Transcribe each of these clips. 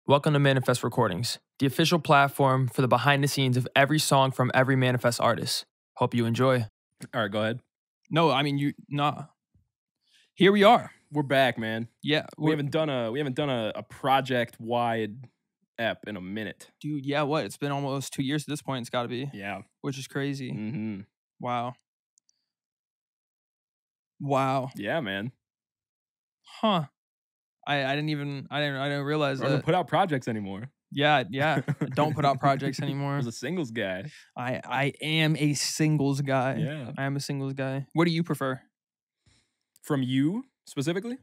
Welcome to Manifest Recordings, the official platform for the behind the scenes of every song from every Manifest artist. Hope you enjoy. All right, go ahead. No, I mean Here we are. We're back, man. Yeah, We haven't done a project wide ep in a minute. dude. Yeah, what? It's been almost 2 years at this point. It's got to be, Yeah. which is crazy. Mm-hmm. Wow. Yeah, man. Huh. I didn't realize I don't that. put out projects anymore. Yeah. Don't put out projects I anymore. was a singles guy. I am a singles guy. Yeah. I am a singles guy. What do you prefer? From you specifically?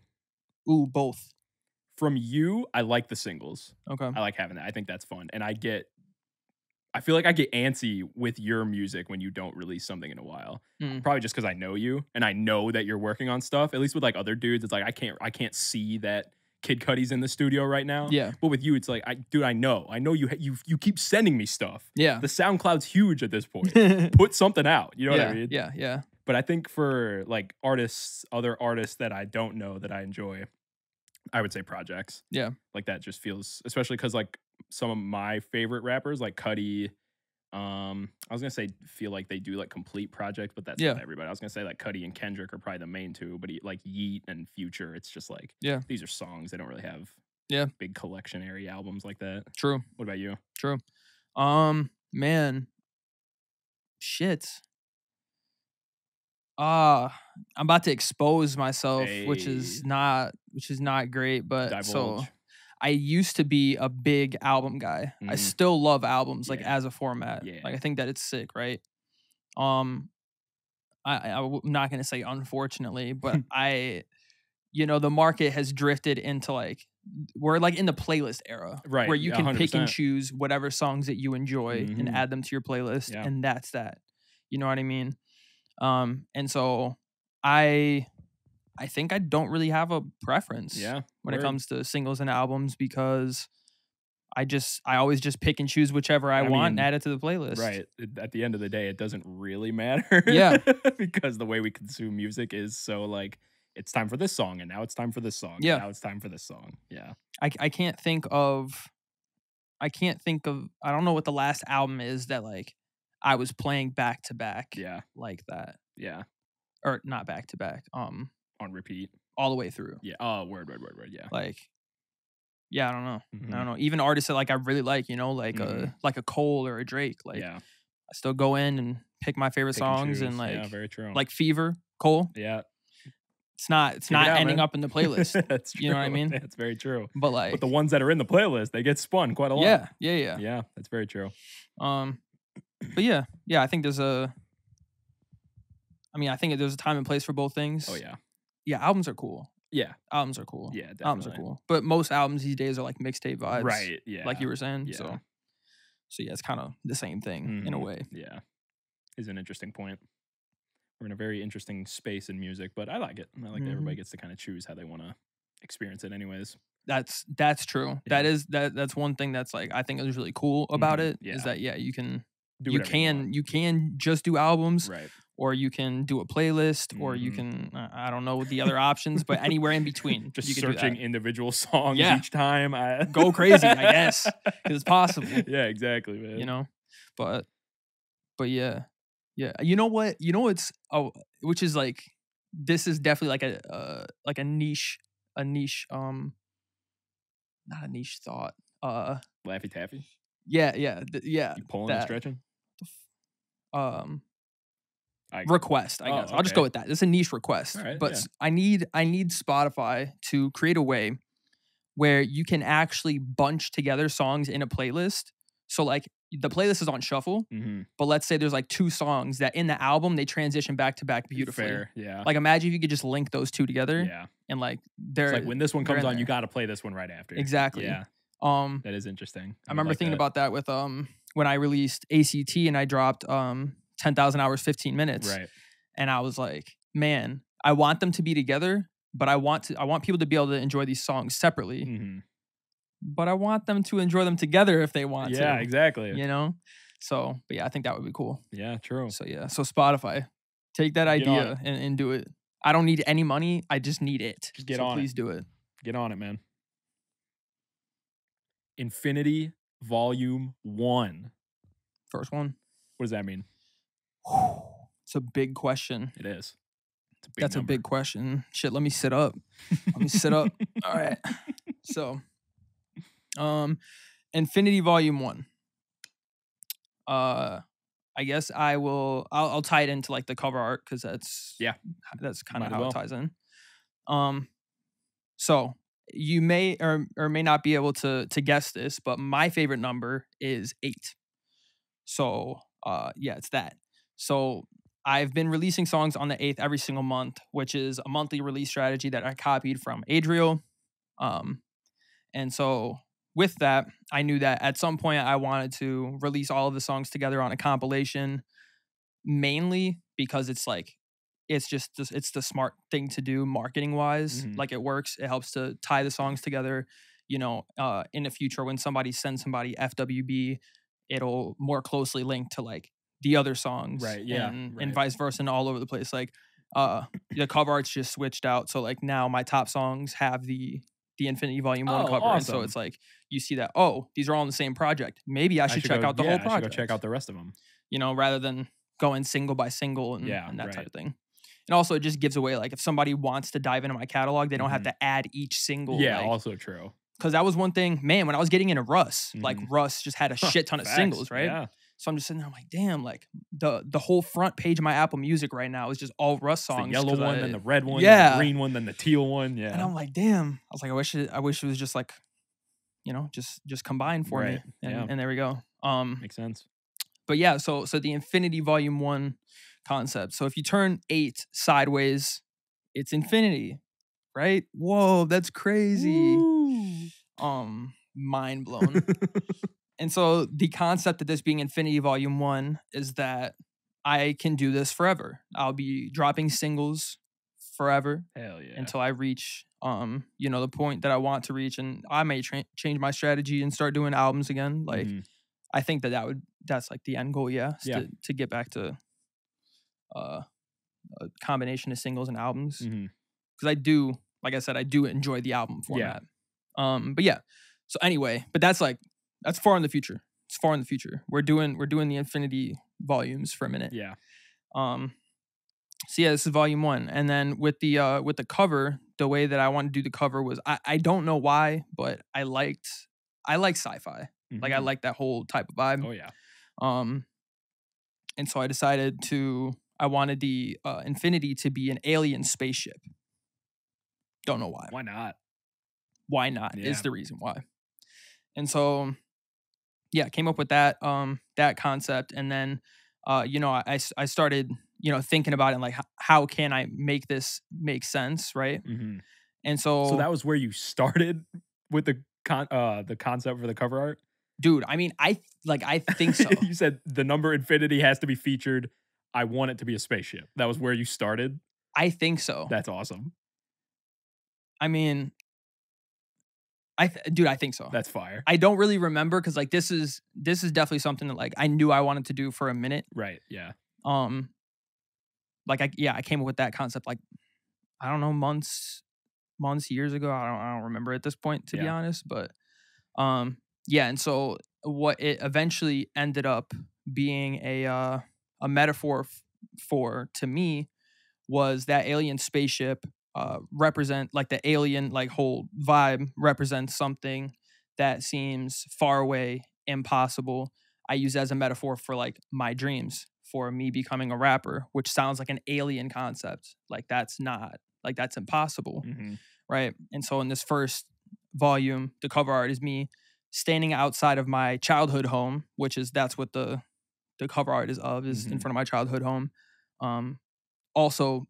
Ooh, both. From you, I like the singles. Okay. I like having that. I think that's fun. And I feel like I get antsy with your music when you don't release something in a while. Probably just because I know you and I know that you're working on stuff. At least with like other dudes, it's like I can't see that Kid Cudi's in the studio right now. Yeah. But with you, it's like I know you keep sending me stuff. Yeah. The SoundCloud's huge at this point. Put something out. You know what I mean? Yeah. But I think for like other artists that I don't know that I enjoy, I would say projects. Yeah. Like that just feels, especially because like some of my favorite rappers, like Cudi, I was gonna say feel like they do like complete projects, but that's not everybody. I was gonna say like Cudi and Kendrick are probably the main two, but like Yeet and Future, it's just like these are songs. They don't really have big collectionary albums like that. True. What about you? True. Man. Shit. I'm about to expose myself, which is not great, but Divulge. so I used to be a big album guy. I still love albums like as a format. Yeah. Like I think that it's sick, right? I'm not gonna say unfortunately, but the market has drifted into like we're like in the playlist era, right? Where you can 100%. pick and choose whatever songs that you enjoy and add them to your playlist, and that's that. You know what I mean? And so I think I don't really have a preference when it comes to singles and albums because I always just pick and choose whichever I want and add it to the playlist. Right. At the end of the day, it doesn't really matter. Yeah. Because the way we consume music is so like, it's time for this song and now it's time for this song. Yeah. And now it's time for this song. Yeah. I can't think of I don't know what the last album is that like I was playing back to back. Yeah. Like that. Yeah. Or not back to back. On repeat. All the way through. Yeah. Oh, word. Yeah. Like, yeah, I don't know. I don't know. Even artists that like I really like, like a Cole or a Drake. Like, I still go in and pick my favorite songs and like, yeah, very true. Like Fever, Cole. Yeah. It's not ending up in the playlist. That's true. You know what I mean? That's very true. But the ones that are in the playlist, they get spun quite a lot. Yeah. Yeah, that's very true. But yeah, I think there's a time and place for both things. Oh yeah. Yeah, albums are cool. Yeah. Albums are cool. Yeah, definitely. Albums are cool. But most albums these days are like mixtape vibes. Right, yeah. Like you were saying. Yeah. So yeah, it's kind of the same thing in a way. Yeah. Is an interesting point. We're in a very interesting space in music, but I like it. I like that everybody gets to kind of choose how they want to experience it anyways. That's true. Yeah. That's one thing that's like I think is really cool about it is that you can you can just do albums, right? Or you can do a playlist, or you can I don't know the other options, but anywhere in between. Just you can searching individual songs each time. Go crazy, I guess, because it's possible. Yeah, exactly, man. But yeah. You know what? Which is like this is definitely like a niche not a niche thought. Laffy Taffy. Yeah. You pulling and stretching. Request, I guess. I'll just go with that. It's a niche request. Right, but I need Spotify to create a way where you can actually bunch together songs in a playlist. So like the playlist is on shuffle, but let's say there's like 2 songs that in the album they transition back to back beautifully. Fair, yeah. Like imagine if you could just link those 2 together. Yeah. And like it's like when this one comes on, you got to play this one right after. Exactly. Yeah. That is interesting. I remember thinking about that with when I released ACT and I dropped 10,000 hours 15 minutes. Right. And I was like, man, I want them to be together, but I want people to be able to enjoy these songs separately. But I want them to enjoy them together if they want to. Yeah, exactly. So, but yeah, I think that would be cool. Yeah, true. So yeah, so Spotify, take that idea and do it. I don't need any money. I just need it. Just get on it. Please do it. Get on it, man. Infinity Volume 1. First one. What does that mean? It's a big question. It is. That's number. A big question. Shit, let me sit up. Let me sit up. All right. So, Infinity Volume 1. I guess I'll tie it into like the cover art because that's kind of how it ties in. So you may or may not be able to guess this, but my favorite number is 8. So it's that. So I've been releasing songs on the 8th every single month, which is a monthly release strategy that I copied from Adriel. And so with that, I knew that at some point I wanted to release all of the songs together on a compilation, mainly because it's the smart thing to do marketing wise. Mm-hmm. Like it works. It helps to tie the songs together. In the future when somebody sends somebody FWB, it'll more closely link to like the other songs, right? Yeah, and vice versa, and all over the place. Like the cover art's just switched out, so like now my top songs have the Infinity Volume 1 cover, awesome. And so it's like you see that these are all in the same project. Maybe I should check out the whole project. I should go check out the rest of them. Rather than going single by single and that type of thing. And also it just gives away like if somebody wants to dive into my catalog, they don't have to add each single. Yeah, also true. Because that was one thing, man, when I was getting into Russ, like Russ just had a shit ton of singles, right? Yeah. So I'm just sitting there, I'm like, damn, like the whole front page of my Apple Music right now is just all Russ songs. The yellow one, then the red one, then the green one, then the teal one. Yeah. And I'm like, damn. I was like, I wish it was just like, just combined for me. And there we go. Makes sense. But yeah, so the Infinity Volume 1 concept. So if you turn 8 sideways, it's infinity, right? Whoa, that's crazy. Ooh. Mind blown. And so the concept of this being Infinity Volume 1 is that I can do this forever. I'll be dropping singles forever. Hell yeah. Until I reach, the point that I want to reach. And I may change my strategy and start doing albums again. Like, I think that's like the end goal, to get back to a combination of singles and albums. Because I do, like I said, I do enjoy the album format. Yeah. But yeah. So anyway, but that's far in the future. It's far in the future. We're doing the Infinity volumes for a minute. Yeah. So yeah, this is Volume 1, and then with the cover, the way that I wanted to do the cover was I don't know why, but I like sci-fi. Like I like that whole type of vibe. Oh yeah. And so I decided I wanted the Infinity to be an alien spaceship. Don't know why. Why not? Why not is the reason why. And so, yeah, came up with that concept, and then, I started, thinking about it and like how can I make this make sense, right? Mm-hmm. And so that was where you started with the concept for the cover art, dude. I mean, I think so. You said the number Infinity has to be featured. I want it to be a spaceship. That was where you started. I think so. That's awesome. I mean, I think so. That's fire. I don't really remember because like this is definitely something that like I knew I wanted to do for a minute. Right. Yeah. I came up with that concept like I don't know months, years ago. I don't remember at this point to be honest, but and so what it eventually ended up being a metaphor for to me was that alien spaceship. Represent like the alien like whole vibe represents something that seems far away, impossible. I use it as a metaphor for like my dreams, for me becoming a rapper, which sounds like an alien concept. Like that's impossible, right? And so in this first volume, the cover art is me standing outside of my childhood home, that's what the cover art is in front of my childhood home. Also,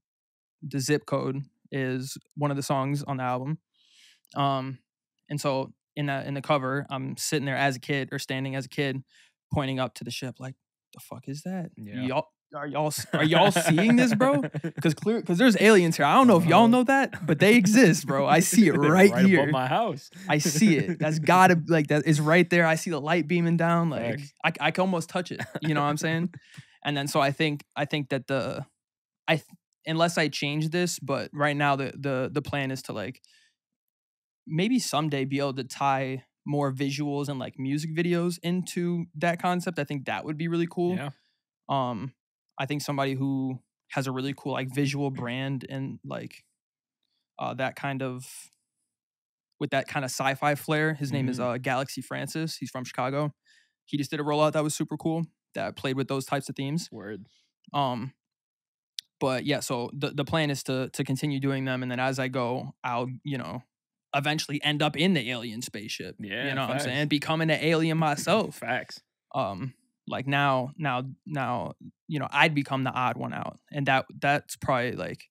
the zip code is one of the songs on the album. And so in the cover, I'm sitting there as a kid or standing as a kid pointing up to the ship like, the fuck is that? Yeah. Are y'all seeing this, bro? Because there's aliens here. I don't know if y'all know that, but they exist, bro. I see it right here. Above my house. I see it. That's gotta like that is right there. I see the light beaming down. Like I can almost touch it. You know what I'm saying? And then so I think that unless I change this, but right now the plan is to like maybe someday be able to tie more visuals and like music videos into that concept, I think that would be really cool. Yeah. I think somebody who has a really cool like visual brand and like that kind of with that kind of sci-fi flair. His name is Galaxy Francis. He's from Chicago. He just did a rollout that was super cool that played with those types of themes. Word. But yeah, so the plan is to continue doing them, and then as I go, I'll eventually end up in the alien spaceship. Yeah, you know what I'm saying? Becoming an alien myself. Facts. Like now, I'd become the odd one out, and that's probably like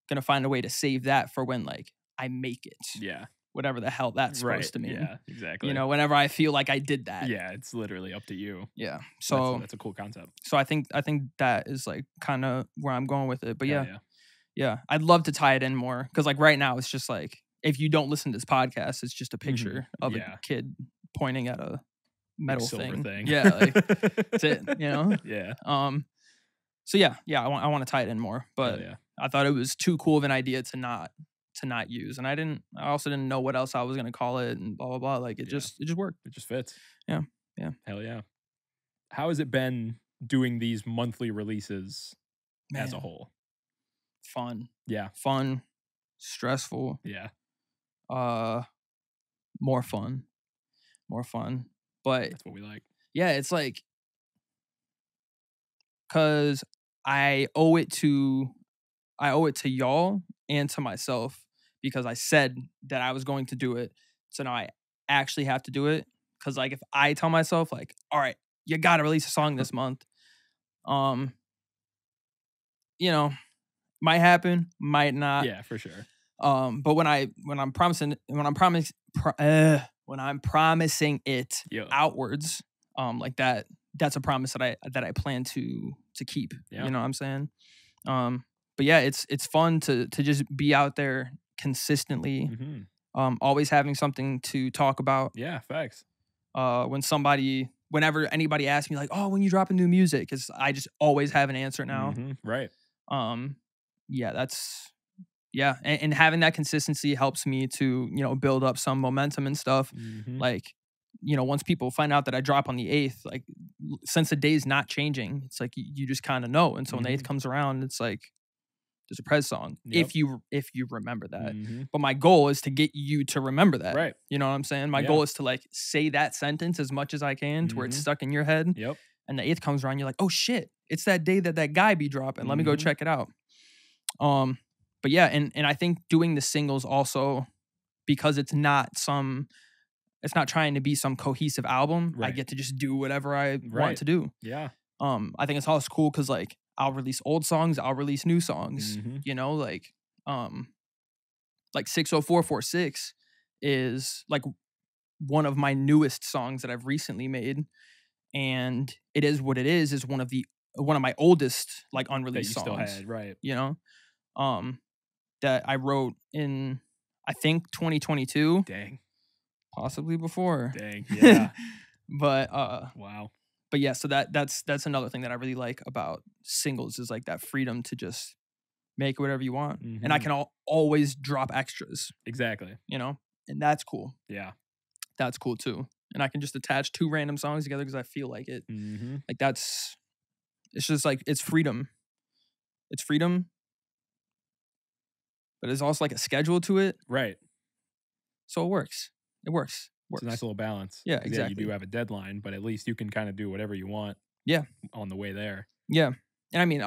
gonna find a way to save that for when like I make it. Yeah. Whatever the hell that's supposed to mean. Yeah, exactly. Whenever I feel like I did that. Yeah, it's literally up to you. Yeah. So that's a cool concept. So I think that is like kind of where I'm going with it. But yeah. I'd love to tie it in more because like right now it's just like if you don't listen to this podcast, it's just a picture of a kid pointing at a metal thing. Yeah, like that's it. Yeah. So yeah, I want to tie it in more, but I thought it was too cool of an idea to not use, and I also didn't know what else I was gonna call it, and blah blah blah. Like it just worked. It just fits. Yeah. Hell yeah. How has it been doing these monthly releases as a whole? Fun. Yeah. Fun. Stressful. Yeah. More fun. But that's what we like. Yeah, it's like because I owe it to y'all and to myself because I said that I was going to do it. So now I actually have to do it. Because like if I tell myself like, all right, you got to release a song this month, might happen, might not. Yeah, for sure. But when I'm promising it outwards, like that's a promise that I plan to keep. Yeah. You know what I'm saying? But yeah, it's fun to just be out there consistently, always having something to talk about. Yeah, facts. Whenever anybody asks me like, oh, when you dropping new music, because I just always have an answer now. Right. And having that consistency helps me to build up some momentum and stuff. Like, once people find out that I drop on the 8th, like since the day's not changing, it's like you just kind of know. And so when the 8th comes around, it's like there's a Prez song. Yep. If you remember that. But my goal is to get you to remember that. Right. You know what I'm saying? My goal is to like say that sentence as much as I can to where it's stuck in your head. Yep. And the 8th comes around, you're like, oh shit, it's that day that guy be dropping. Let me go check it out. But yeah, and I think doing the singles also, because it's not trying to be some cohesive album. Right. I get to just do whatever I want to do. Yeah. I think it's also cool because like I'll release old songs, I'll release new songs. Like 60446 is like one of my newest songs that I've recently made, and It Is What It Is one of my oldest like unreleased songs. Still had, right? That I wrote in I think 2022. Dang. Possibly before. Dang. Yeah. But wow. But yeah, so that's another thing that I really like about singles is like that freedom to just make whatever you want. And I can always drop extras. Exactly. And that's cool. Yeah. That's cool too. And I can just attach 2 random songs together because I feel like it. Like it's just like, it's freedom. It's freedom. But there's also like a schedule to it. Right. So it works. It's a nice little balance. Yeah, exactly. Yeah, you do have a deadline, but at least you can kind of do whatever you want. Yeah. On the way there. Yeah. And I mean,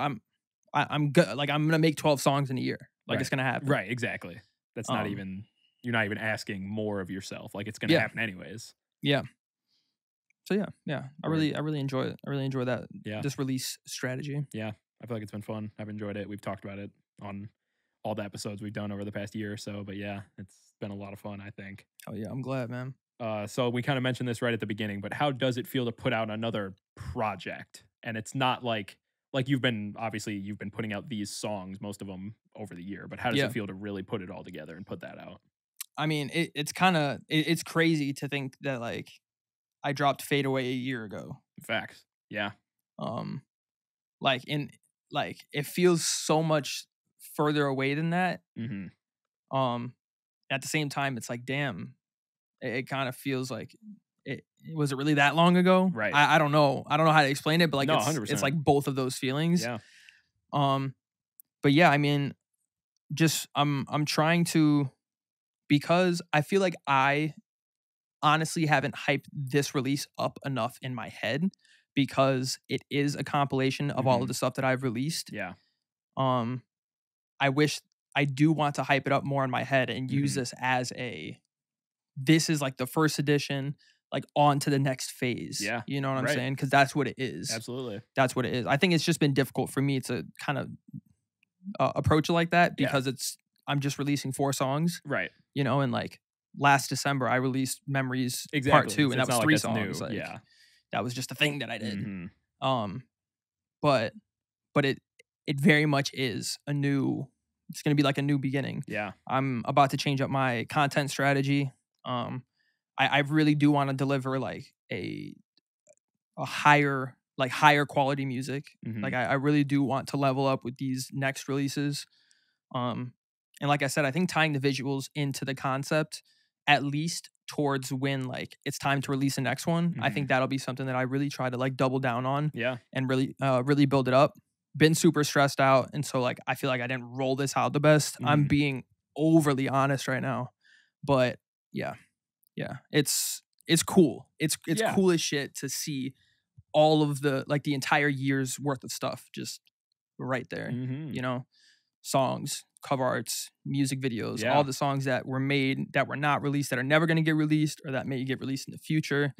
I'm good. Like I'm gonna make 12 songs in a year. Like it's gonna happen. Right. Exactly. That's not even. You're not even asking more of yourself. Like it's gonna happen anyways. Yeah. So yeah. I really enjoy it. I really enjoy that. Yeah. This release strategy. Yeah. I feel like it's been fun. I've enjoyed it. We've talked about it on all the episodes we've done over the past year or so. But yeah, it's been a lot of fun, I think. Oh yeah, I'm glad, man. So we kind of mentioned this right at the beginning, but how does it feel to put out another project? And it's not like you've been putting out these songs, most of them over the year, but how does it feel to really put it all together and put that out? I mean, it's crazy to think that like I dropped Fade Away a year ago. Facts. Yeah. It feels so much further away than that. Mm-hmm. At the same time, it's like, damn, it kind of feels like it was it really that long ago? Right. I don't know. I don't know how to explain it, but like no, it's like both of those feelings. Yeah. But yeah, I mean, just I'm trying to, because I feel like I honestly haven't hyped this release up enough in my head, because it is a compilation of all of the stuff that I've released. Yeah. I wish, I do want to hype it up more in my head and use this as this is like the first edition, like on to the next phase. Yeah. You know what I'm saying? Because that's what it is. Absolutely. That's what it is. I think it's just been difficult for me to kind of approach it like that, because I'm just releasing 4 songs. Right. You know, and like last December I released Memories Part 2, and that was 3 songs. Like, yeah. That was just a thing that I did. But it very much is a new, it's going to be like a new beginning. Yeah. I'm about to change up my content strategy. I really do want to deliver like a higher quality music. Like I really do want to level up with these next releases. And like I said, I think tying the visuals into the concept, at least towards when like it's time to release the next one, I think that'll be something that I really try to like double down on. Yeah. And really build it up. Been super stressed out, and so like I feel like I didn't roll this out the best. I'm being overly honest right now, but yeah, it's cool. It's cool as shit to see all of the like the entire year's worth of stuff just right there. You know, songs, cover arts, music videos, all the songs that were made that were not released, that are never going to get released, or that may get released in the future.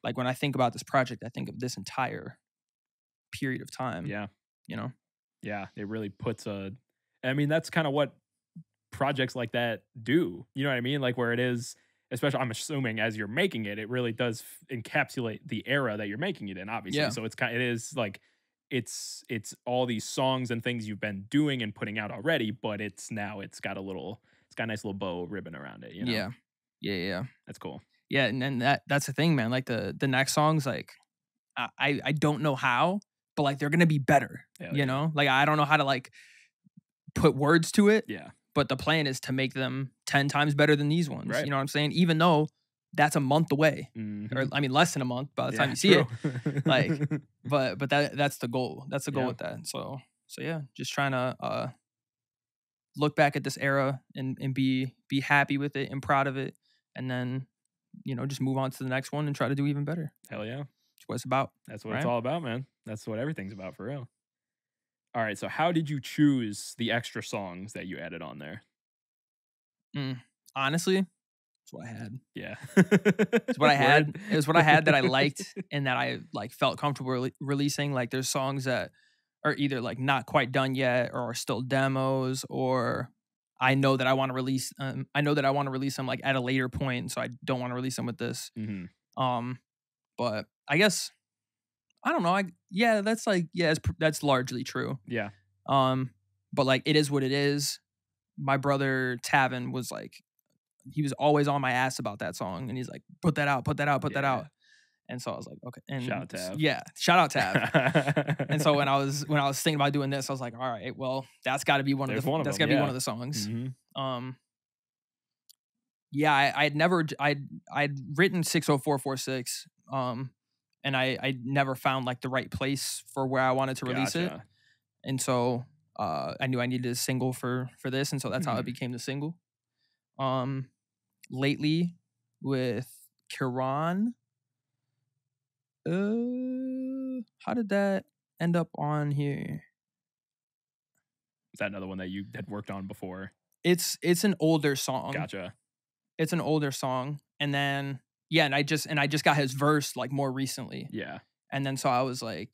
Like when I think about this project, I think of this entire period of time. Yeah. You know? Yeah, it really puts I mean, that's kind of what projects like that do. You know what I mean? Like where it is, especially I'm assuming as you're making it, it really does encapsulate the era that you're making it in, obviously. So it is like, it's all these songs and things you've been doing and putting out already, but it's got a nice little bow ribbon around it, you know? Yeah. That's cool. Yeah, and that's the thing, man. Like the next songs, like I don't know how, but like they're gonna be better. You know? Like I don't know how to like put words to it. Yeah. But the plan is to make them 10 times better than these ones. Right. You know what I'm saying? Even though that's a month away. Or I mean less than a month by the time you see it. Like but that's the goal. That's the goal with that. So yeah, just trying to look back at this era and be happy with it and proud of it, and then, you know, just move on to the next one and try to do even better. Hell yeah. That's what it's about. That's what it's all about, man. That's what everything's about, for real. All right, so how did you choose the extra songs that you added on there? Honestly, it's what I had. Yeah. It's what I had. It was what I had that I liked and that I like felt comfortable releasing. Like there's songs that are either like not quite done yet or are still demos, or I know that I want to release them like at a later point, so I don't want to release them with this. But I guess I don't know. That's largely true. Yeah. But like it is what it is. My brother Tavin was like, he was always on my ass about that song, and he's like, put that out. And so I was like, okay. And shout out Tav. Yeah, shout out Tav. And so when I was thinking about doing this, I was like, all right, well, that's got to be one of the songs. Yeah, I'd written 60446. And I never found like the right place for where I wanted to release it. And so I knew I needed a single for this, and so that's how it became the single. Lately with Kiran, how did that end up on here? Is that another one that you had worked on before? It's an older song. Gotcha. It's an older song, and then and I just got his verse like more recently. Yeah. And then so I was like,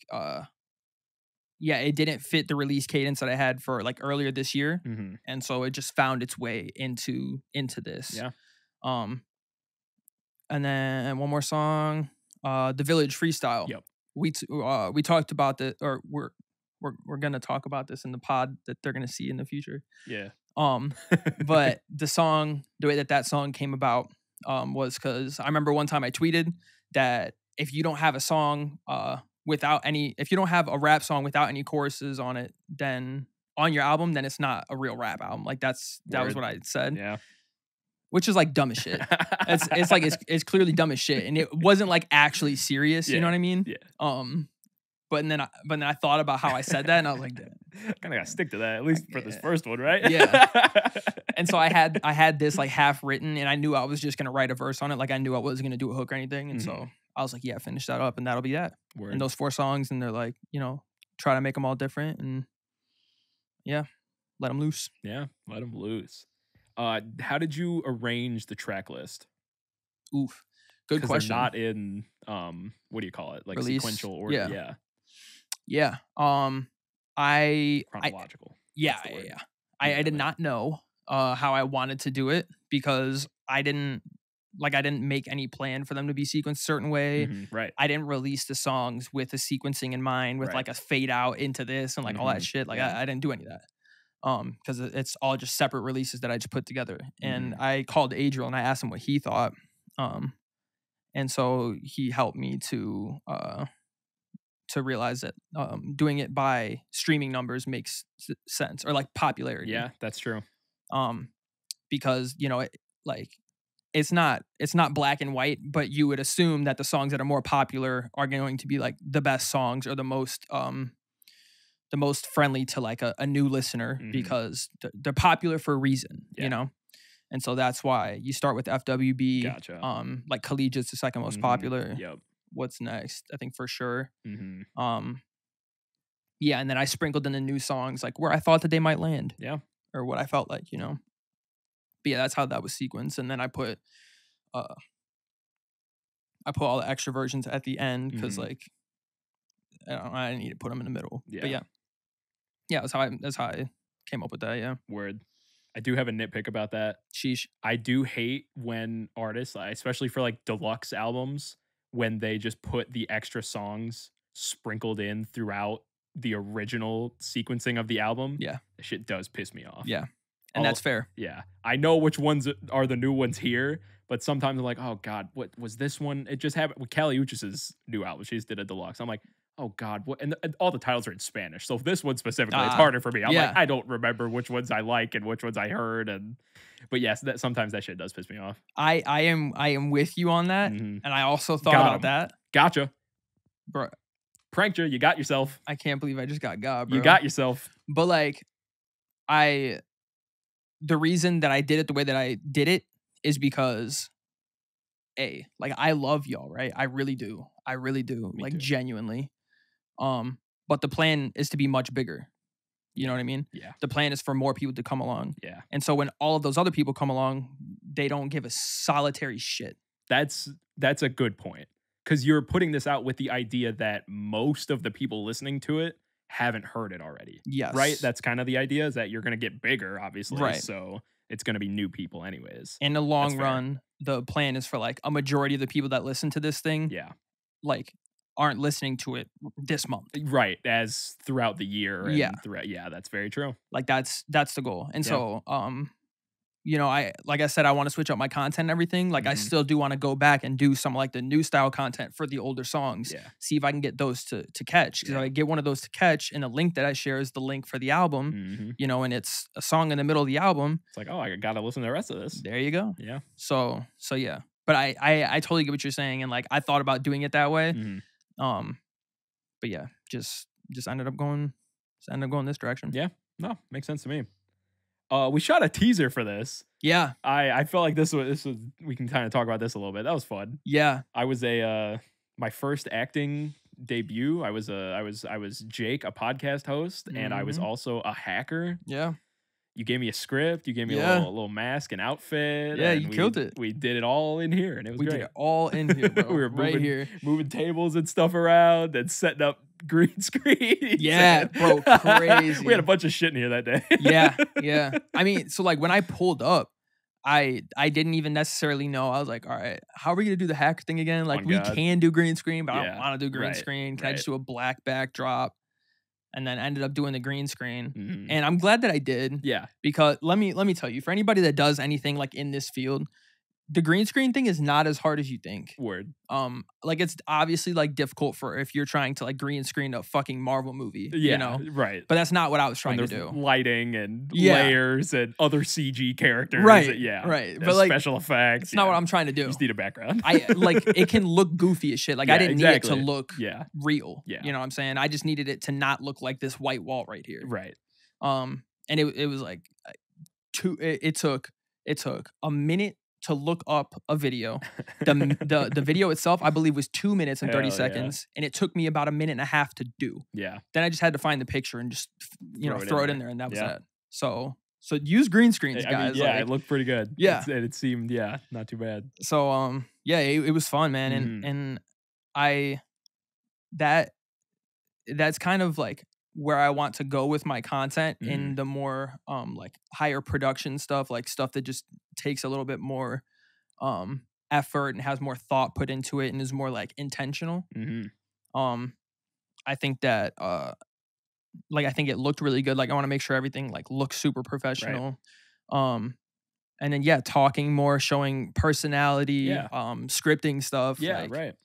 it didn't fit the release cadence that I had for like earlier this year. And so it just found its way into this. Yeah. And then one more song, The Village Freestyle. Yep. We talked about that, or we're gonna talk about this in the pod that they're gonna see in the future. Yeah. But the way that song came about was because I remember one time I tweeted that if you don't have a song if you don't have a rap song without any choruses on it, then on your album, then it's not a real rap album. Like that was what I said. Yeah. which is like dumb as shit. It's like it's clearly dumb as shit, and it wasn't like actually serious. You know what I mean? Yeah. But then I thought about how I said that, and I was like, kind of gotta stick to that at least for this first one, right? Yeah. And so I had this like half written, and I knew I was just gonna write a verse on it. Like I knew I wasn't gonna do a hook or anything, and so I was like, yeah, finish that up, and that'll be that. Word. And those 4 songs, and they're like, try to make them all different, and yeah, let them loose. Yeah, let them loose. How did you arrange the track list? Oof, good question. They're not in what do you call it? Like release, sequential order. Yeah. Chronological. I did not know how I wanted to do it because I didn't make any plan for them to be sequenced a certain way. Right. I didn't release the songs with a sequencing in mind with like a fade out into this and like all that shit. Like I didn't do any of that. Because it's all just separate releases that I just put together. And I called Adriel and I asked him what he thought. And so he helped me to realize that doing it by streaming numbers makes sense, or like popularity. Yeah, that's true. Because it's not black and white, but you would assume that the songs that are more popular are going to be like the best songs or the most friendly to like a new listener because they're popular for a reason, And so that's why you start with FWB. Gotcha. Like Collegiate's the second most popular. Yep. What's next? I think For Sure. Yeah, and then I sprinkled in the new songs like where I thought that they might land. Yeah. Or what I felt like, But yeah, that's how that was sequenced. And then I put all the extra versions at the end because like I didn't need to put them in the middle. Yeah. But yeah, that's how I came up with that. Yeah. Word. I do have a nitpick about that. Sheesh. I do hate when artists, especially for like deluxe albums, when they just put the extra songs sprinkled in throughout the original sequencing of the album. Yeah. That shit does piss me off. Yeah. And that's fair. Yeah. I know which ones are the new ones here, but sometimes I'm like, oh God, what was this one? It just happened with Kali Uchis's new album. She just did a deluxe. I'm like, oh God, what? And all the titles are in Spanish. So this one specifically, it's harder for me. I'm like, I don't remember which ones I like and which ones I heard. But yes, sometimes that shit does piss me off. I am with you on that. And I also thought about that. Gotcha. Bro. Pranked you. You got yourself. I can't believe I just got bro. You got yourself. But like, the reason that I did it the way that I did it is because like I love y'all, right? I really do. Me like too. Genuinely. But the plan is to be much bigger. You know what I mean? Yeah. The plan is for more people to come along. Yeah. And so when all of those other people come along, they don't give a solitary shit. That's a good point. Because you're putting this out with the idea that most of the people listening to it haven't heard it already. Yes. Right? That's kind of the idea, is that you're going to get bigger, obviously. Right. So it's going to be new people anyways. In the long run, the plan is for like a majority of the people that listen to this thing. Yeah. Like aren't listening to it this month. Right. As throughout the year. And yeah, that's very true. Like that's the goal. And so, like I said, I want to switch up my content and everything. Like I still do want to go back and do some like the new style content for the older songs. Yeah. See if I can get those to catch. Because if I get one of those to catch, and the link that I share is the link for the album, and it's a song in the middle of the album. It's like, oh, I got to listen to the rest of this. There you go. Yeah. So yeah. But I totally get what you're saying. And like, I thought about doing it that way. But yeah, just ended up going this direction. Yeah. No, makes sense to me. We shot a teaser for this. Yeah. I felt like this was we can kind of talk about this a little bit. That was fun. Yeah. I was my first acting debut. I was Jake, a podcast host, and I was also a hacker. Yeah. You gave me a script. You gave me a little mask and outfit. Yeah, and you killed it. We did it all in here, and it was great. We did it all in here, bro. We were right moving tables and stuff around and setting up green screens. Yeah, bro, crazy. We had a bunch of shit in here that day. Yeah. I mean, so like when I pulled up, I didn't even necessarily know. I was like, all right, how are we gonna do the hacker thing again? Like we can do green screen, but I don't want to do green screen. Can I just do a black backdrop? And then ended up doing the green screen. And I'm glad that I did. Yeah. Because let me tell you, for anybody that does anything like in this field, the green screen thing is not as hard as you think. Word. Like it's obviously like difficult for if you're trying to like green screen a fucking Marvel movie, Yeah, you know? right. But that's not what I was trying to do. Lighting and layers and other CG characters. Right. Yeah. Right. But like special effects. It's not what I'm trying to do. You just need a background. I like it can look goofy as shit. Like I didn't need it to look real. Yeah. You know what I'm saying? I just needed it to not look like this white wall right here. Right. And it was like it took a minute to look up a video. The video itself, I believe, was 2 minutes and 30 seconds, and it took me about a minute and a half to do. Yeah. Then I just had to find the picture and just throw it in there, and that was that. So use green screens, guys. I mean, it looked pretty good. Yeah, it seemed not too bad. So it was fun, man, and that's kind of like where I want to go with my content in the more like higher production stuff, like stuff that just takes a little bit more effort and has more thought put into it and is more like intentional. I think that I think it looked really good. Like I want to make sure everything like looks super professional. Right. And then talking more, showing personality, scripting stuff. Yeah, right.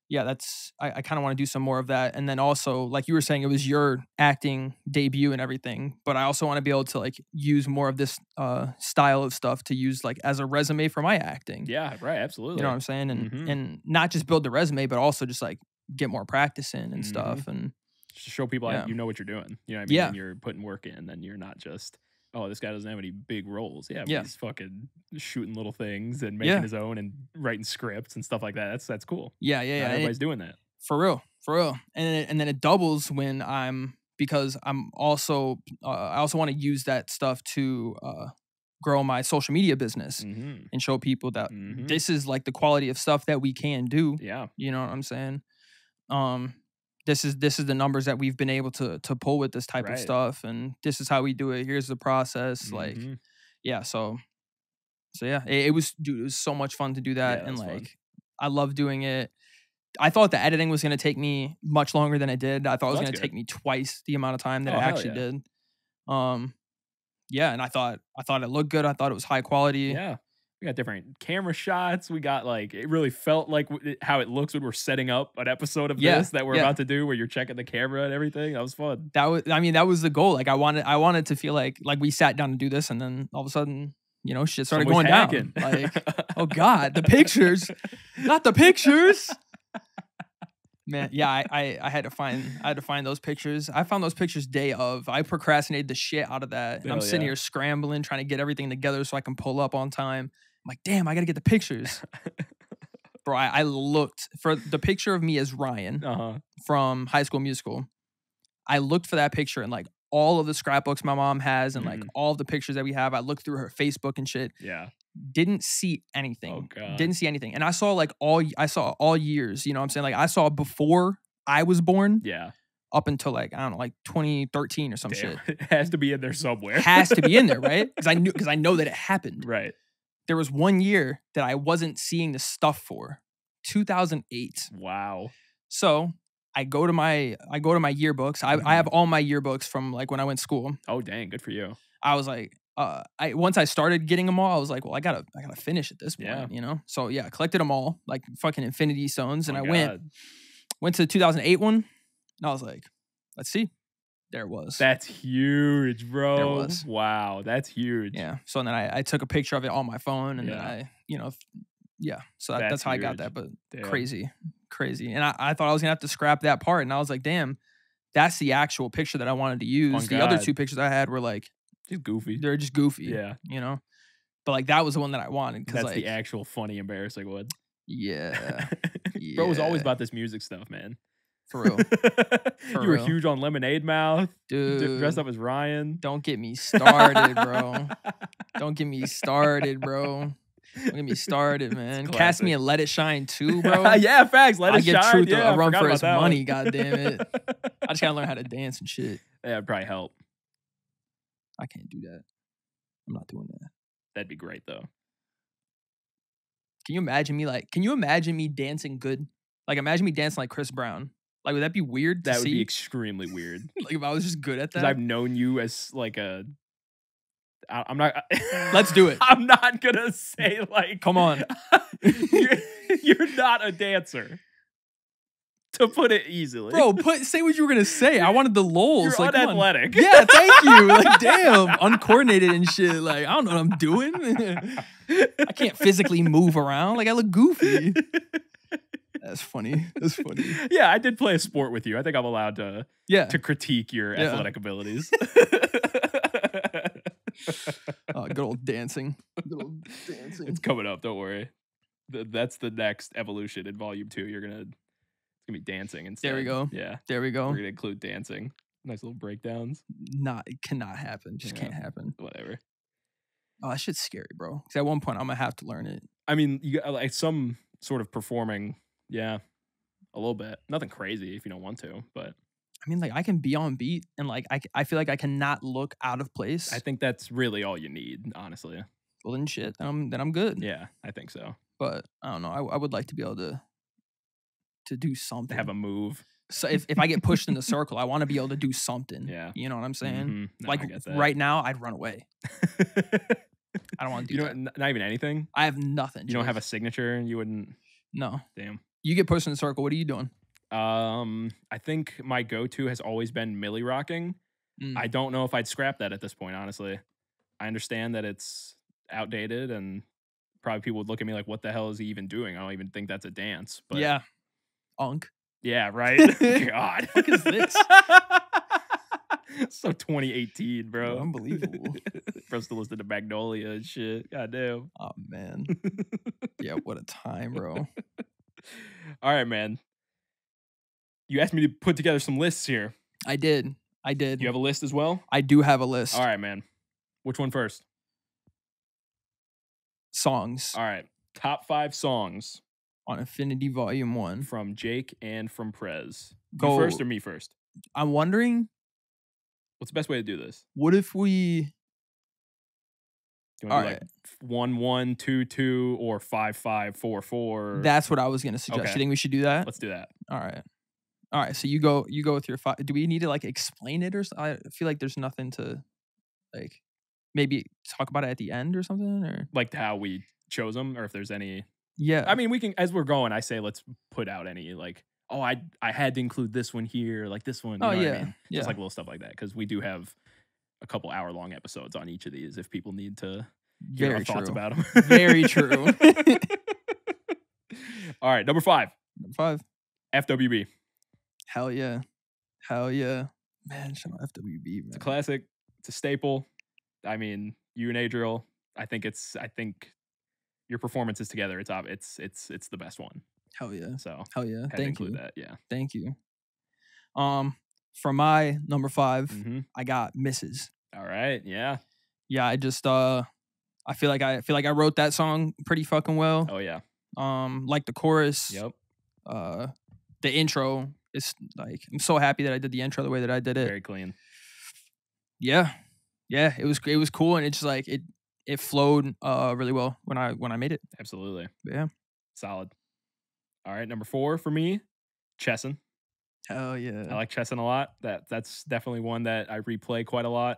Yeah, that's I kind of want to do some more of that. And then also, like you were saying, it was your acting debut and everything, but I also want to be able to like use more of this style of stuff to use like as a resume for my acting. Yeah, right, absolutely. You know what I'm saying? And not just build the resume, but also just like get more practice in and stuff. And just show people you know what you're doing. You know what I mean? Yeah. And you're putting work in, and you're not just, oh, this guy doesn't have any big roles. Yeah, he's fucking shooting little things and making his own and writing scripts and stuff like that. That's cool. Yeah. Everybody's doing that. For real. And then it doubles when because I'm also I also want to use that stuff to grow my social media business and show people that this is like the quality of stuff that we can do. Yeah. You know what I'm saying? This is the numbers that we've been able to pull with this type of stuff, and this is how we do it. Here's the process. Like, so it was so much fun to do that, and like fun. I love doing it. I thought the editing was gonna take me much longer than it did. I thought it was gonna take me twice the amount of time that it actually did. And I thought it looked good. I thought it was high quality. Yeah. We got different camera shots. We got like, it really felt like how it looks when we're setting up an episode of this that we're about to do, where you're checking the camera and everything. That was fun. That was the goal. Like I wanted to feel like we sat down to do this, and then all of a sudden, shit started going down. Like, oh God, the pictures, not the pictures. Man, yeah, I had to find those pictures. I found those pictures day of. I procrastinated the shit out of that. And I'm sitting here scrambling, trying to get everything together so I can pull up on time. I'm like, damn, I got to get the pictures. Bro, I looked for the picture of me as Ryan from High School Musical. I looked for that picture and like all of the scrapbooks my mom has and like all of the pictures that we have. I looked through her Facebook and shit. Yeah. Didn't see anything. Oh God. Didn't see anything. And I saw all years, you know what I'm saying? Like I saw before I was born. Yeah. Up until like, I don't know, like 2013 or some shit. It has to be in there somewhere. Has to be in there, right? Because I know that it happened. Right. There was one year that I wasn't seeing the stuff for. 2008. Wow. So I go to my yearbooks. I have all my yearbooks from like when I went to school. Oh dang, good for you. I was like, once I started getting them all, I was like, well, I gotta finish at this point, you know? So yeah, I collected them all, like fucking Infinity Stones, and I went to the 2008 one, and I was like, let's see. There it was. That's huge, bro. There it was. Wow, that's huge. Yeah. So then I took a picture of it on my phone, and then I, so that's how I got that, but crazy. And I thought I was gonna have to scrap that part, and I was like, damn, that's the actual picture that I wanted to use. The other two pictures I had were like, just goofy. They're just goofy. Yeah. You know? But like that was the one that I wanted. That's like, the actual funny, embarrassing one. Yeah. Bro was always about this music stuff, man. For real. You were huge on Lemonade Mouth. Dude. Dressed up as Ryan. Don't get me started, bro. Don't get me started, bro. Don't get me started, man. Cast Me and Let It Shine too, bro. Yeah, facts. Let It Shine. I give Truth a run for his money, goddammit. I just gotta learn how to dance and shit. Yeah, it'd probably help. I can't do that. I'm not doing that. That'd be great though. Can you imagine me dancing good? Like imagine me dancing like Chris Brown. Like would that be weird to see? That would be extremely weird. Like if I was just good at that. Because I've known you as like a I'm not. Let's do it. I'm not gonna say like. Come on. You're not a dancer. To put it easily, bro. Say what you were gonna say. I wanted the lols. You're like, unathletic. Yeah, thank you. Like, damn, uncoordinated and shit. Like, I don't know what I'm doing. I can't physically move around. Like, I look goofy. That's funny. That's funny. Yeah, I did play a sport with you. I think I'm allowed to. Yeah. To critique your athletic abilities. Good old dancing. Good old dancing. It's coming up. Don't worry. That's the next evolution in volume 2. It's gonna be dancing instead. There we go. Yeah. There we go. We're gonna include dancing. Nice little breakdowns. It cannot happen. Just can't happen. Whatever. Oh, that shit's scary, bro. Because at one point I'm gonna have to learn it. I mean, you got like some sort of performing. Yeah, a little bit. Nothing crazy if you don't want to, but. I mean, like, I can be on beat and like I feel like I cannot look out of place. I think that's really all you need, honestly. Well, then shit, then I'm good. Yeah, I think so. But I don't know. I would like to be able to do something. Have a move. So if I get pushed in the circle, I want to be able to do something. Yeah. You know what I'm saying? Mm-hmm. No, like right now, I'd run away. I don't want to do that. Not even anything? I have nothing. You don't have a signature? You wouldn't? No. Damn. You get pushed in the circle. What are you doing? I think my go-to has always been Millie rocking. I don't know if I'd scrap that at this point, honestly. I understand that it's outdated and probably people would look at me like, what the hell is he even doing? I don't even think that's a dance. But yeah. Unk. Yeah, right? God. What is this? So 2018, bro. Unbelievable. For us to listen to Magnolia and shit. God damn. Oh, man. Yeah, what a time, bro. All right, man. You asked me to put together some lists here. I did. You have a list as well? I do have a list. All right, man. Which one first? Songs. All right. Top 5 songs. On Infinity Volume 1. From Jake and from Prez. Go you first or me first? I'm wondering. What's the best way to do this? What if we... Do you want to do like 1-1, 2-2, or 5-5, 4-4? That's what I was going to suggest. Okay. You think we should do that? Let's do that. All right. So you go with your 5. Do we need to like explain it or something? I feel like there's nothing to like maybe talk about it at the end or something, or like how we chose them, or if there's any. Yeah. I mean, we can, as we're going, I say let's put out any like, oh, I had to include this one here, like this one. You know yeah. What I mean? Yeah. Just like little stuff like that, because we do have a couple hour-long episodes on each of these if people need to hear our thoughts about them. Very true. All right, number 5. Number 5. FWB. Hell yeah. Man, shout out FWB, man. It's a classic. It's a staple. I mean, you and Adriel, I think your performances together, it's the best one. Hell yeah. So hell yeah. Thank you. That, yeah. Thank you. For my number 5, I got Misses. All right. Yeah. Yeah, I just I feel like I wrote that song pretty fucking well. Oh yeah. Like the chorus. Yep. The intro is like, I'm so happy that I did the intro the way that I did it. Very clean. Yeah. Yeah, it was cool, and it's just like it flowed really well when I made it. Absolutely. Yeah. Solid. All right, number 4 for me, Chesson. Hell yeah. I like Chesson a lot. That's definitely one that I replay quite a lot.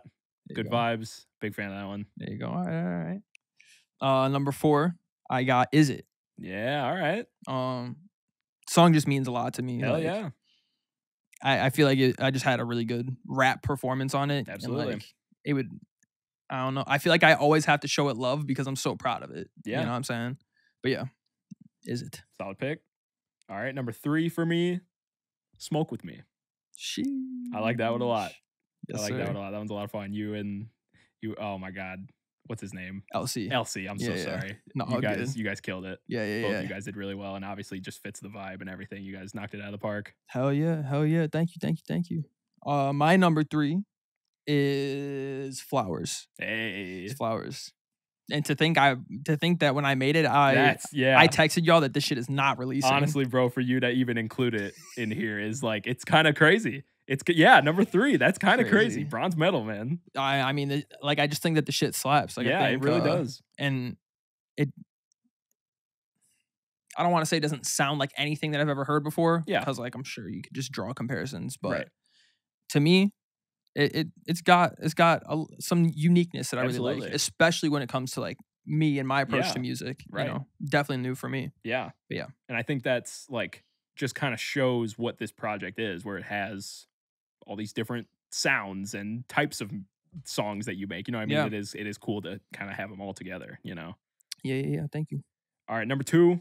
Good vibes. Big fan of that one. There you go. All right. Number 4, I got Is It. Yeah, all right. Song just means a lot to me. Hell like, yeah. I feel like I just had a really good rap performance on it. Absolutely. And like, it would, I don't know. I feel like I always have to show it love because I'm so proud of it. Yeah. You know what I'm saying? But yeah, Is It. Solid pick. All right, number 3 for me, Smoke With Me. I like that one a lot. Yes, I like that one a lot. That one's a lot of fun. You, oh my God. What's his name? LC. I'm so sorry. No, you guys killed it. Yeah. Both of you guys did really well, and obviously just fits the vibe and everything. You guys knocked it out of the park. Hell yeah. Thank you. My number 3 is Flowers. Hey. It's Flowers. And to think that when I made it, I texted y'all that this shit is not releasing. Honestly, bro, for you to even include it in here is like, it's kind of crazy. Number 3. That's kind of crazy. Bronze medal, man. I mean, like, I just think that the shit slaps. Like, yeah, it really does. And I don't want to say it doesn't sound like anything that I've ever heard before. Yeah. Because, like, I'm sure you could just draw comparisons. But right. to me, it's got some uniqueness that I really like, especially when it comes to like me and my approach to music. Right. You know, definitely new for me. Yeah. But yeah. And I think that's like just kind of shows what this project is, where it has all these different sounds and types of songs that you make. You know what I mean? Yeah. It is cool to kind of have them all together, you know? Yeah. Thank you. All right. Number 2,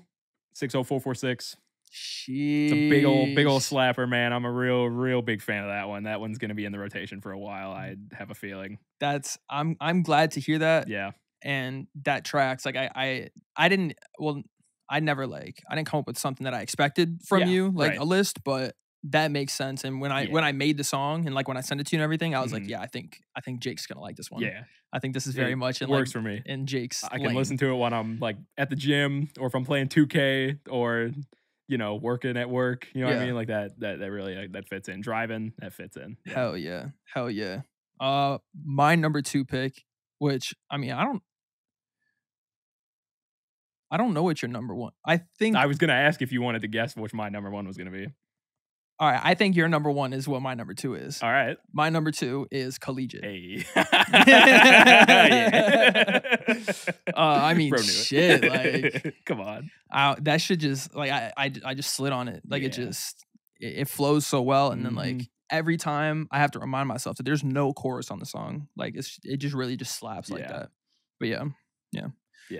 60446. Sheesh. It's a big old slapper, man. I'm a real big fan of that one. That one's gonna be in the rotation for a while. I have a feeling. I'm glad to hear that. Yeah. And that tracks. Like I didn't come up with something that I expected from you, like a list, but that makes sense. And when I made the song and like when I sent it to you and everything, I was like, yeah, I think Jake's gonna like this one. Yeah. I think this is very much in works like, for me. In Jake's I can listen to it when I'm like at the gym or if I'm playing 2K or you know, working at work, you know what I mean? Like that really that fits in. Driving, that fits in. Yeah. Hell yeah. My number 2 pick, which I mean, I don't know what your number 1. I think I was gonna ask if you wanted to guess which my number 1 was gonna be. All right, I think your number 1 is what my number 2 is. All right. My number 2 is Collegiate. Hey. I mean, shit. Like, come on. That should just like I just slid on it. Like it flows so well, and then like every time I have to remind myself that there's no chorus on the song. Like it just really just slaps like that. But yeah.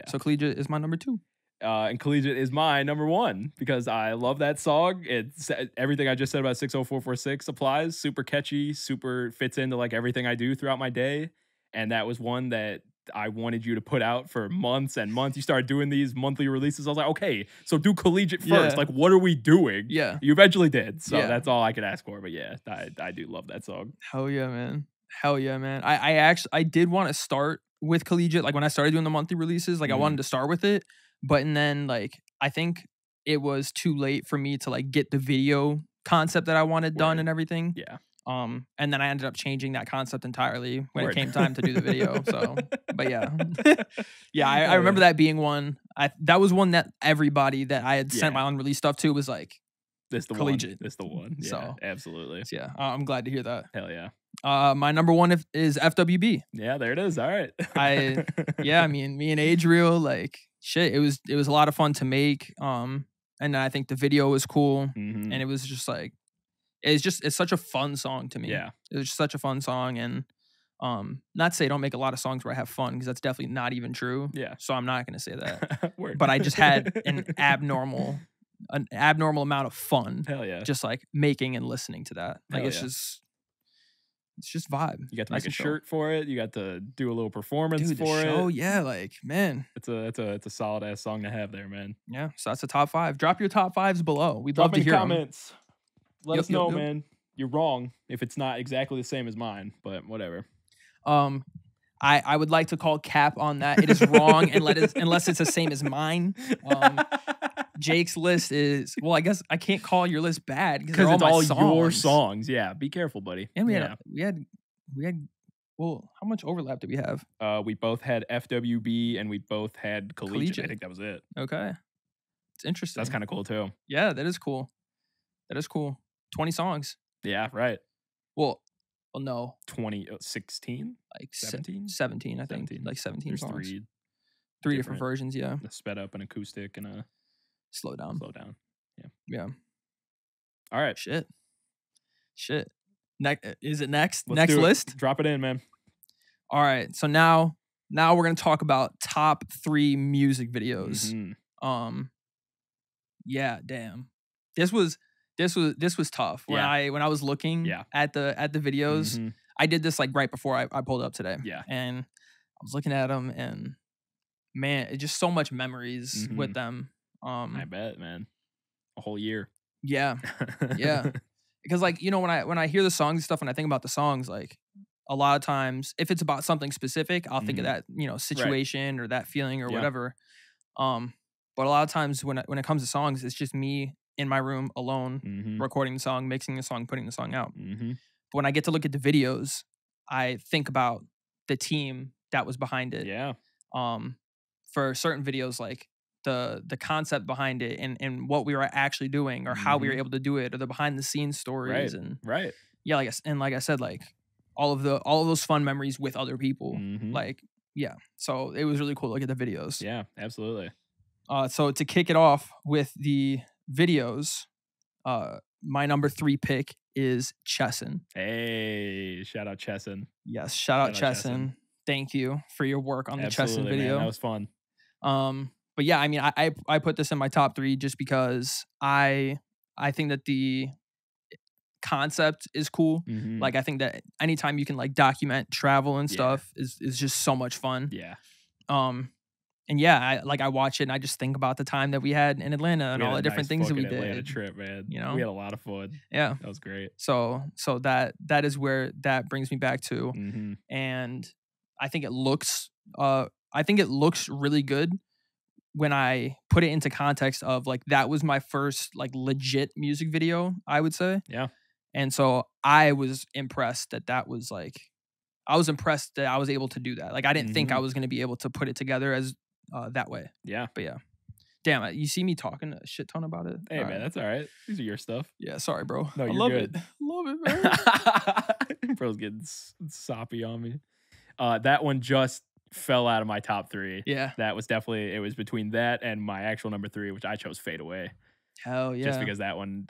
So Collegiate is my number 2. And Collegiate is my number 1 because I love that song. It's everything I just said about 60446 applies. Super catchy, super fits into like everything I do throughout my day. And that was one that I wanted you to put out for months and months. You started doing these monthly releases. I was like, okay, so do Collegiate first. Like, what are we doing? Yeah. You eventually did. So that's all I could ask for. But yeah, I do love that song. Hell yeah, man. I did want to start with Collegiate. Like when I started doing the monthly releases, like I wanted to start with it. But and then like I think it was too late for me to like get the video concept that I wanted done and everything. Yeah. And then I ended up changing that concept entirely when it came time to do the video. So, but yeah, I remember that being one. That was one that everybody that I had sent my unreleased stuff to was like, "This the Collegiate. One. This the one." Yeah, so absolutely. So yeah, I'm glad to hear that. Hell yeah. My number 1 is FWB. Yeah, there it is. All right. I mean, me and Adriel, like shit. It was a lot of fun to make. And I think the video was cool, and it was just like. It's such a fun song to me. Yeah. It was just such a fun song. And not to say I don't make a lot of songs where I have fun, because that's definitely not even true. Yeah. So I'm not gonna say that. But I just had an abnormal amount of fun. Hell yeah. Just like making and listening to that. Like it's just vibe. You got to make a shirt for it. You got to do a little performance for it. Oh yeah, like man. It's a solid ass song to have there, man. Yeah. So that's the top 5. Drop your top 5s below. We'd love to hear comments. Let us know, man. You're wrong if it's not exactly the same as mine, but whatever. I would like to call cap on that. It is wrong unless it's the same as mine. Jake's list is I guess I can't call your list bad because it's all your songs. Yeah, be careful, buddy. And we had well, how much overlap did we have? We both had FWB and we both had Collegiate. I think that was it. Okay, it's interesting. That's kind of cool too. Yeah, that is cool. 20 songs. Yeah, right. Well, no. 16? Like 17, I think. 17. Like 17 There's songs. Three different versions, yeah. A sped up, an acoustic, and a slow down. Yeah. All right. Shit. Is it next? Let's list? Drop it in, man. All right. So now we're gonna talk about top 3 music videos. Yeah, damn. This was tough when I was looking at the videos. I did this like right before I pulled up today. Yeah. And I was looking at them and man, it's just so much memories with them. I bet, man. A whole year. Yeah. Yeah. Because like, you know, when I hear the songs and stuff and I think about the songs, like a lot of times if it's about something specific, I'll think of that, you know, situation or that feeling or whatever. But a lot of times when it comes to songs, it's just me in my room alone, recording the song, mixing the song, putting the song out. But when I get to look at the videos, I think about the team that was behind it. Yeah. For certain videos, like the concept behind it and what we were actually doing or how we were able to do it or the behind the scenes stories and right. Yeah, like I said, like all of those fun memories with other people. Like, yeah. So it was really cool to look at the videos. Yeah, absolutely. So to kick it off with the videos, my number 3 pick is Chesson. Hey, shout out Chesson. Yes, shout out Chesson. Thank you for your work on the Chesson video. Man, that was fun. But yeah, I mean, I put this in my top 3 just because I think that the concept is cool. Like, I think that anytime you can like document travel and stuff is just so much fun. Yeah. And yeah, I watch it and I just think about the time that we had in Atlanta and all the different things that we did. Atlanta trip, man. You know, we had a lot of fun. Yeah, that was great. So that is where that brings me back to, and I think it looks really good when I put it into context of like that was my first like legit music video, I would say. Yeah. And so I was impressed that was like, I was impressed that I was able to do that. Like I didn't think I was going to be able to put it together as that way. Yeah. But yeah. Damn, you see me talking a shit ton about it. Hey, man, that's all right. These are your stuff. Yeah, sorry, bro. No, I you're love good. it. Love it, man. Bro's getting soppy on me. That one just fell out of my top 3. Yeah. That was definitely, it was between that and my actual number 3, which I chose Fade Away. Hell yeah. Just because that one,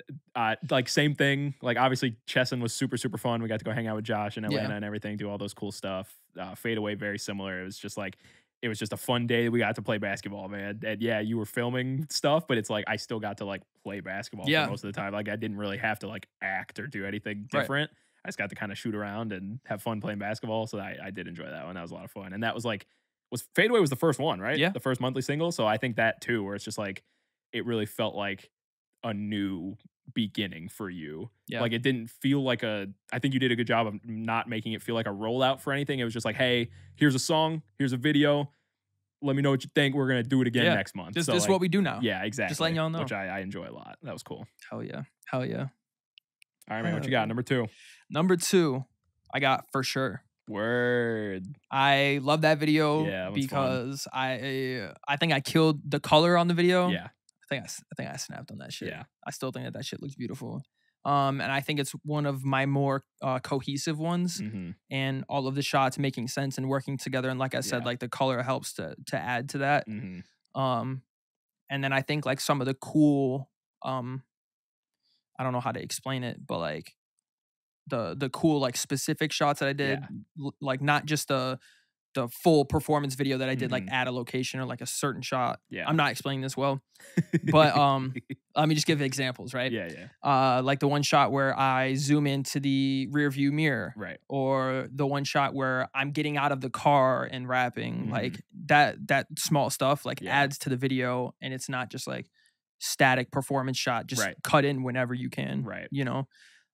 like same thing. Like obviously Chesson was super, super fun. We got to go hang out with Josh in Atlanta and everything, do all those cool stuff. Fade Away, very similar. It was just like, it was just a fun day that we got to play basketball, man. And yeah, you were filming stuff, but it's like I still got to like play basketball for most of the time. Like I didn't really have to like act or do anything different. I just got to kind of shoot around and have fun playing basketball. So I did enjoy that one. That was a lot of fun. And that was like, Fade Away was the first one, right? Yeah. The first monthly single. So I think that too, where it's just like, it really felt like a new beginning for you. Yeah. Like it didn't feel like I think you did a good job of not making it feel like a rollout for anything. It was just like, hey, here's a song, here's a video. Let me know what you think. We're going to do it again next month. This is what we do now. Yeah, exactly. Just letting y'all know. Which I enjoy a lot. That was cool. Hell yeah. Hell yeah. All right, man. What you got? Number 2. Number 2, I got For Sure. Word. I love that video because I think I killed the color on the video. Yeah. I think I snapped on that shit. Yeah. I still think that shit looks beautiful. And I think it's one of my more cohesive ones, and all of the shots making sense and working together. And like I said, like the color helps to add to that. And then I think like some of the cool, I don't know how to explain it, but like the cool like specific shots that I did, like not just the full performance video that I did like at a location or like a certain shot. Yeah. I'm not explaining this well, but let me just give examples, right? Yeah. Like the one shot where I zoom into the rear view mirror, right? Or the one shot where I'm getting out of the car and rapping, like that small stuff like adds to the video, and it's not just like static performance shot, just cut in whenever you can, right? You know.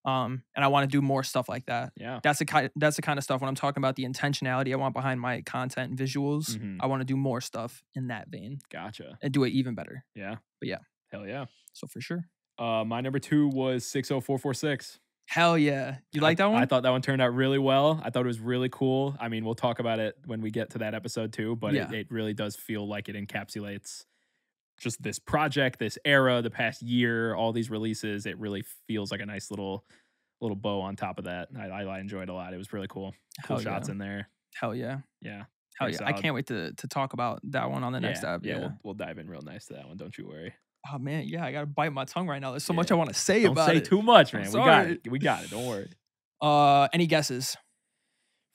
And I want to do more stuff like that. Yeah. That's the kind of stuff when I'm talking about the intentionality I want behind my content and visuals. I want to do more stuff in that vein. Gotcha. And do it even better. Yeah. But yeah. Hell yeah. So for sure. My number 2 was 60446. Hell yeah. You like that one? I thought that one turned out really well. I thought it was really cool. I mean, we'll talk about it when we get to that episode too, but it really does feel like it encapsulates just this project, this era, the past year, all these releases. It really feels like a nice little bow on top of that. I enjoyed it a lot. It was really cool. Cool shots in there. Hell yeah. Yeah. Hell yeah. I can't wait to talk about that one on the next episode. Yeah, we'll dive in real nice to that one. Don't you worry. Oh man, yeah, I gotta bite my tongue right now. There's so much I want to say about it. Don't say too much, man. We got it. Don't worry. Any guesses?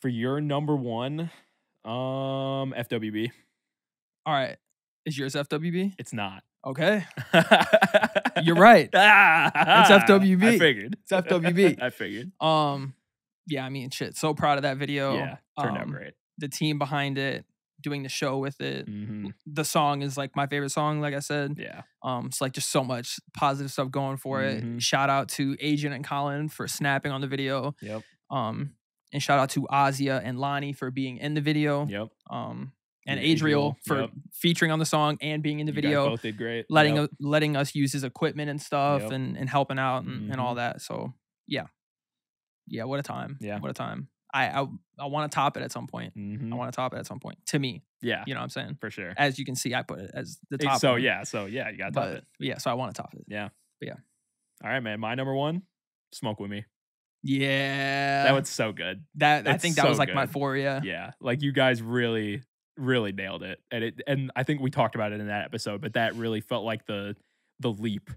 For your number 1, FWB. All right. Is yours FWB? It's not. Okay. You're right. It's FWB. I figured. It's FWB. I figured. Yeah, I mean, shit. So proud of that video. Yeah, turned out great. The team behind it, doing the show with it. The song is like my favorite song, like I said. Yeah. It's like just so much positive stuff going for it. Shout out to Agent and Colin for snapping on the video. Yep. And shout out to Azia and Lonnie for being in the video. Yep. And Adriel for featuring on the song and being in the video. You guys both did great. Letting us use his equipment and stuff and helping out and all that. So yeah. Yeah, what a time. Yeah. What a time. I want to top it at some point. I want to top it at some point. To me. Yeah. You know what I'm saying? For sure. As you can see, I put it as the top. So one. you gotta top it. Yeah, so I want to top it. Yeah. But yeah. All right, man. My number 1, Smoke With Me. Yeah. That was so good. I think that was like my 4, yeah. Yeah. Like you guys really, really nailed it. And I think we talked about it in that episode, but that really felt like the leap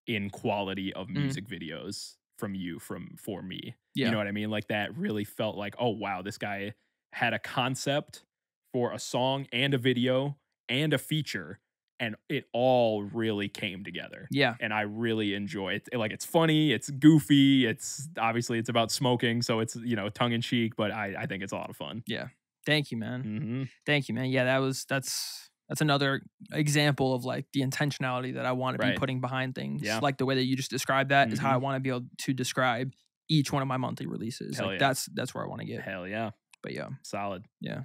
in quality of music videos for me. Yeah. You know what I mean? Like that really felt like, oh wow, this guy had a concept for a song and a video and a feature, and it all really came together. Yeah. And I really enjoy it. Like it's funny, it's goofy, it's obviously it's about smoking, so it's, you know, tongue in cheek, but I think it's a lot of fun. Yeah. Thank you, man. Mm-hmm. Thank you, man. Yeah, that's another example of like the intentionality that I want to be putting behind things. Yeah. Like the way that you just described that is how I want to be able to describe each one of my monthly releases. Hell like yeah. that's where I want to get. Hell yeah. But yeah. Solid. Yeah.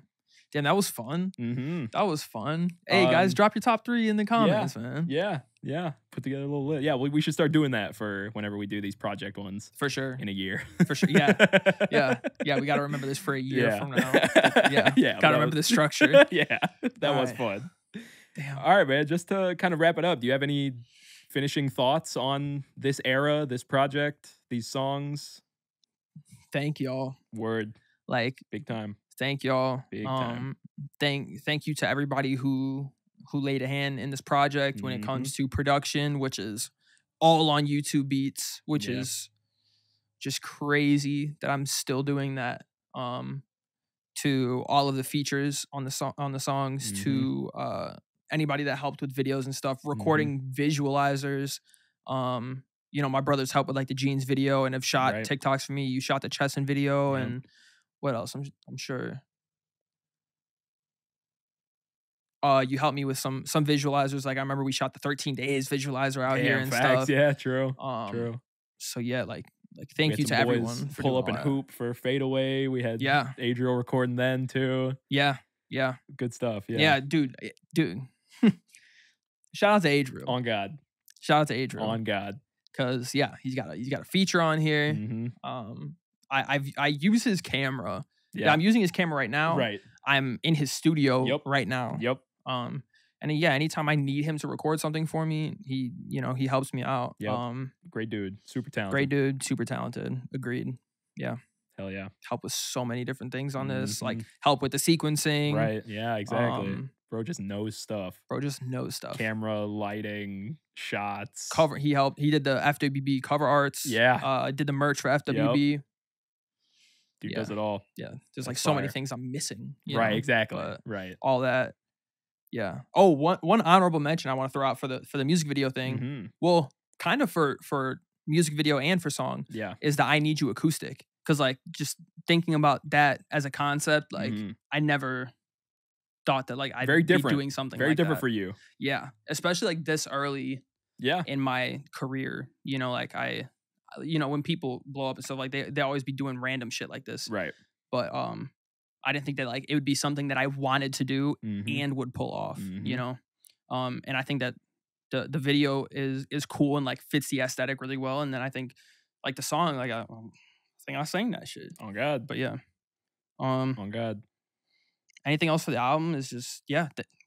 Damn, that was fun. Mm-hmm. That was fun. Hey, guys, drop your top 3 in the comments, man. Yeah. Yeah. Put together a little list. Yeah, we should start doing that for whenever we do these project ones. For sure. In a year. For sure. Yeah. Yeah. Yeah. We got to remember this for a year from now. Yeah. Yeah. Got to remember the structure. Yeah. That was fun. Damn. All right, man. Just to kind of wrap it up, do you have any finishing thoughts on this era, this project, these songs? Thank y'all. Word. Like, big time. Thank y'all. Big time. Thank you to everybody who laid a hand in this project when it comes to production, which is all on YouTube Beats, which is just crazy that I'm still doing that. To all of the features on the songs, to anybody that helped with videos and stuff, recording visualizers. You know, my brothers helped with like the jeans video and have shot TikToks for me. You shot the Chesson video and what else? I'm sure. You helped me with some visualizers. Like I remember we shot the 13 Days visualizer out here and stuff. Yeah, true. True. So yeah, like thank you to everyone for pull up and hoop for Fadeaway. We had Adriel recording then too. Yeah. Good stuff. Yeah. Yeah, dude. Shout out to Adriel. On God. Shout out to Adriel. On God. Cause yeah, he's got a feature on here. I use his camera. Yeah, I'm using his camera right now. Right. I'm in his studio right now. Yep. And yeah, anytime I need him to record something for me, he helps me out. Yep. Great dude. Super talented. Great dude. Super talented. Agreed. Yeah. Hell yeah. Help with so many different things on this. Like help with the sequencing. Right. Yeah, exactly. Bro just knows stuff. Camera, lighting, shots. Cover. He helped. He did the FWB cover arts. Yeah. Did the merch for FWB. Yep. Dude does it all. Yeah. There's like so many things I'm missing. Right. Exactly. Right. All that. Yeah. Oh, one honorable mention I want to throw out for the music video thing. Well, kind of for music video and for song. Yeah. Is the I Need You acoustic. Because like just thinking about that as a concept, like I never thought that like I'd be doing something very like different that. For you. Yeah. Especially like this early in my career. You know, like when people blow up and stuff, like they always be doing random shit like this. Right. But I didn't think that like it would be something that I wanted to do and would pull off, you know? And I think that the video is cool and like fits the aesthetic really well. And then I think like the song, like I think I sang that shit. Oh God. But yeah. Oh God. Anything else for the album is just,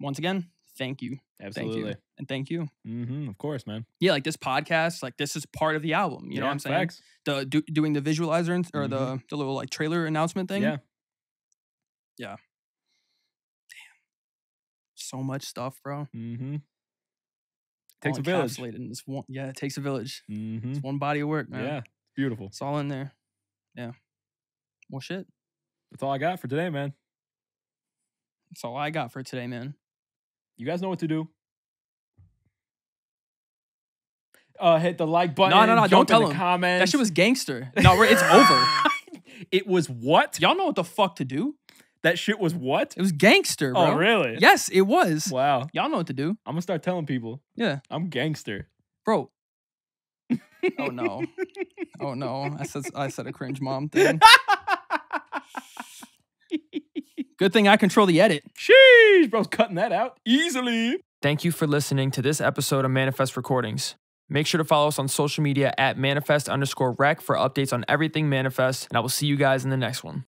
once again, thank you. Absolutely. Thank you. And thank you. Of course, man. Yeah, like this podcast, like this is part of the album. You know what I'm saying? Facts. Doing the visualizer or the little like trailer announcement thing. Yeah. Yeah. Damn. So much stuff, bro. Takes a village. In this one, it takes a village. It's one body of work, man. Yeah. Beautiful. It's all in there. Yeah. Well, shit. That's all I got for today, man. That's all I got for today, man. You guys know what to do. Hit the like button. No. Don't tell them. Comments. That shit was gangster. No, it's over. It was what? Y'all know what the fuck to do. That shit was what? It was gangster, bro. Oh, really? Yes, it was. Wow. Y'all know what to do. I'm gonna start telling people. Yeah. I'm gangster. Bro. Oh no. Oh no. I said a cringe mom thing. Good thing I control the edit. Sheesh, bro's cutting that out easily. Thank you for listening to this episode of Manifest Recordings. Make sure to follow us on social media at manifest_rec for updates on everything Manifest, and I will see you guys in the next one.